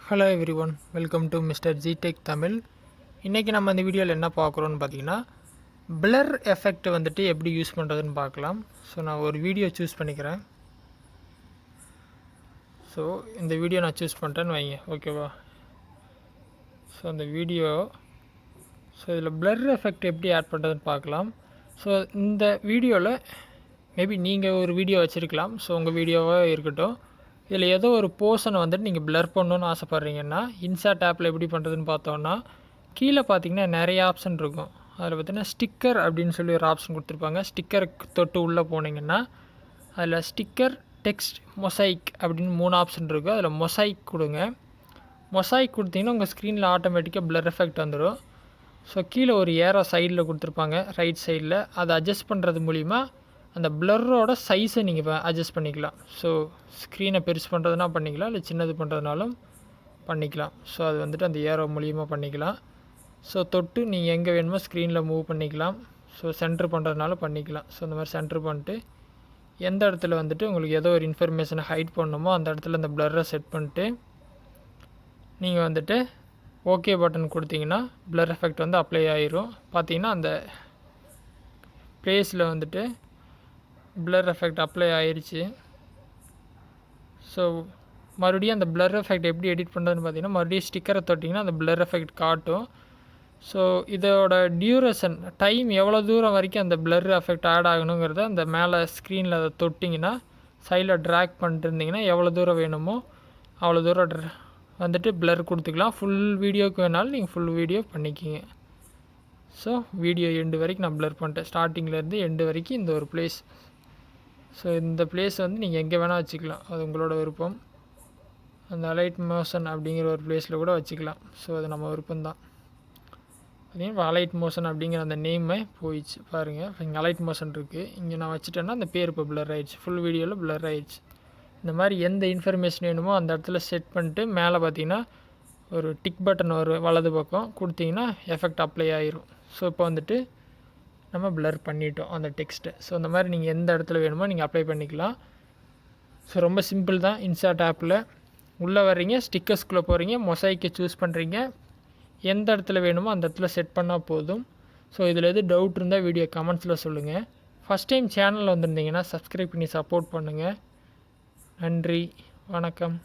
Hello everyone, welcome to MR.G tech Tamil. இன்றைக்கி நம்ம இந்த வீடியோவில் என்ன பார்க்குறோன்னு பார்த்தீங்கன்னா, பிளர் எஃபெக்ட் வந்துட்டு எப்படி யூஸ் பண்ணுறதுன்னு பார்க்கலாம். ஸோ நான் ஒரு வீடியோ சூஸ் பண்ணிக்கிறேன். ஸோ இந்த வீடியோ நான் சூஸ் பண்ணிட்டேன்னு வைங்க, ஓகேவா? ஸோ அந்த வீடியோ இதில் பிளர் எஃபெக்ட் எப்படி ஆட் பண்ணுறதுன்னு பார்க்கலாம். ஸோ இந்த வீடியோவில் மேபி நீங்கள் ஒரு வீடியோ வச்சுருக்கலாம். ஸோ உங்கள் வீடியோவாக இருக்கட்டும். இதில் ஏதோ ஒரு போர்ஷனை வந்துட்டு நீங்கள் பிளர் பண்ணணுன்னு ஆசைப்பட்றீங்கன்னா, இன்ஷாட் ஆப்பில் எப்படி பண்ணுறதுன்னு பார்த்தோன்னா, கீழே பார்த்தீங்கன்னா நிறைய ஆப்ஷன் இருக்கும். அதில் பார்த்தீங்கன்னா ஸ்டிக்கர் அப்படின்னு சொல்லி ஒரு ஆப்ஷன் கொடுத்துருப்பாங்க. ஸ்டிக்கருக்கு தொட்டு உள்ளே போனீங்கன்னா அதில் ஸ்டிக்கர், டெக்ஸ்ட், மொசைக் அப்படின்னு 3 ஆப்ஷன் இருக்குது. அதில் மொசைக் கொடுங்க. மொசைக் கொடுத்தீங்கன்னா உங்கள் ஸ்க்ரீனில் ஆட்டோமேட்டிக்காக பிளர் எஃபெக்ட் வந்துடும். ஸோ கீழே ஒரு ஏரோ சைடில் கொடுத்துருப்பாங்க, ரைட் சைடில். அதை அட்ஜஸ்ட் பண்ணுறது மூலிமா அந்த பிளரோட சைஸை நீங்கள் அட்ஜஸ்ட் பண்ணிக்கலாம். ஸோ ஸ்க்ரீனை பெருசு பண்ணுறதுனா பண்ணிக்கலாம், இல்லை சின்னது பண்ணுறதுனாலும் பண்ணிக்கலாம். ஸோ அது வந்துட்டு அந்த ஏரோ மூலியமாக பண்ணிக்கலாம். ஸோ தொட்டு நீங்கள் எங்கே வேணுமோ ஸ்க்ரீனில் மூவ் பண்ணிக்கலாம். ஸோ சென்ட்ரு பண்ணுறதுனால பண்ணிக்கலாம். ஸோ இந்த மாதிரி சென்ட்ரு பண்ணிட்டு எந்த இடத்துல வந்துட்டு உங்களுக்கு ஏதோ ஒரு இன்ஃபர்மேஷனை ஹைட் பண்ணணுமோ அந்த இடத்துல அந்த பிளரை செட் பண்ணிட்டு நீங்கள் வந்துட்டு ஓகே பட்டன் கொடுத்தீங்கன்னா பிளர் எஃபெக்ட் வந்து அப்ளை ஆகிரும். பார்த்தீங்கன்னா அந்த ப்ளேஸில் வந்துட்டு பிளர் எஃபெக்ட் அப்ளை ஆயிடுச்சு. ஸோ மறுபடியும் அந்த பிளர் எஃபெக்ட் எப்படி எடிட் பண்ணுறதுன்னு பார்த்தீங்கன்னா, மறுபடியும் ஸ்டிக்கரை தொட்டிங்கன்னா அந்த பிளர் எஃபெக்ட் காட்டும். ஸோ இதோட டியூரேஷன் டைம் எவ்வளோ தூரம் வரைக்கும் அந்த பிளர் எஃபெக்ட் ஆட் ஆகணுங்கிறத அந்த மேலே ஸ்க்ரீனில் அதை தொட்டிங்கன்னா சைடில் ட்ராக் பண்ணிட்டு இருந்தீங்கன்னா எவ்வளோ தூரம் வேணுமோ அவ்வளோ தூரம் வந்துட்டு பிளர் கொடுத்துக்கலாம். ஃபுல் வீடியோக்கு வேணாலும் நீங்கள் ஃபுல் வீடியோ பண்ணிக்கிங்க. ஸோ வீடியோ எண்டு வரைக்கும் நான் பிளர் பண்ணிட்டேன். ஸ்டார்டிங்லேருந்து எண்டு வரைக்கும் இந்த ஒரு பிளேஸ். ஸோ இந்த பிளேஸ் வந்து நீங்கள் எங்கே வேணால் வச்சுக்கலாம், அது உங்களோட விருப்பம். அந்த அலைட் மோஷன் அப்படிங்கிற ஒரு பிளேஸில் கூட வச்சுக்கலாம். ஸோ அது நம்ம விருப்பம்தான். பார்த்தீங்கன்னா அலைட் மோஷன் அப்படிங்கிற அந்த நேமே போயிடுச்சு பாருங்கள். இப்போ இங்கே அலைட் மோஷன் இருக்குது, இங்கே நான் வச்சுட்டேன்னா அந்த பேர் இப்போ பிளர் ஆகிடுச்சு, ஃபுல் வீடியோவில் பிளர் ஆகிடுச்சு. இந்த மாதிரி எந்த இன்ஃபர்மேஷன் வேணுமோ அந்த இடத்துல செட் பண்ணிட்டு மேலே பார்த்தீங்கன்னா ஒரு டிக் பட்டன் ஒரு வலது பக்கம் கொடுத்தீங்கன்னா எஃபெக்ட் அப்ளை ஆகிரும். ஸோ இப்போ வந்துட்டு நம்ம பிளர் பண்ணிட்டோம் அந்த டெக்ஸ்ட்டை. ஸோ அந்த மாதிரி நீங்கள் எந்த இடத்துல வேணுமோ நீங்கள் அப்ளை பண்ணிக்கலாம். ஸோ ரொம்ப சிம்பிள் தான். இன்ஷாட் ஆப்பில் உள்ளே வர்றீங்க, ஸ்டிக்கர்ஸ்குள்ளே போகிறீங்க, மொசைக்கை சூஸ் பண்ணுறீங்க, எந்த இடத்துல வேணுமோ அந்த இடத்துல செட் பண்ணால் போதும். ஸோ இதில் எது டவுட் இருந்தால் வீடியோ கமெண்ட்ஸில் சொல்லுங்கள். ஃபஸ்ட் டைம் சேனலில் வந்திருந்தீங்கன்னா சப்ஸ்கிரைப் பண்ணி சப்போர்ட் பண்ணுங்கள். நன்றி, வணக்கம்.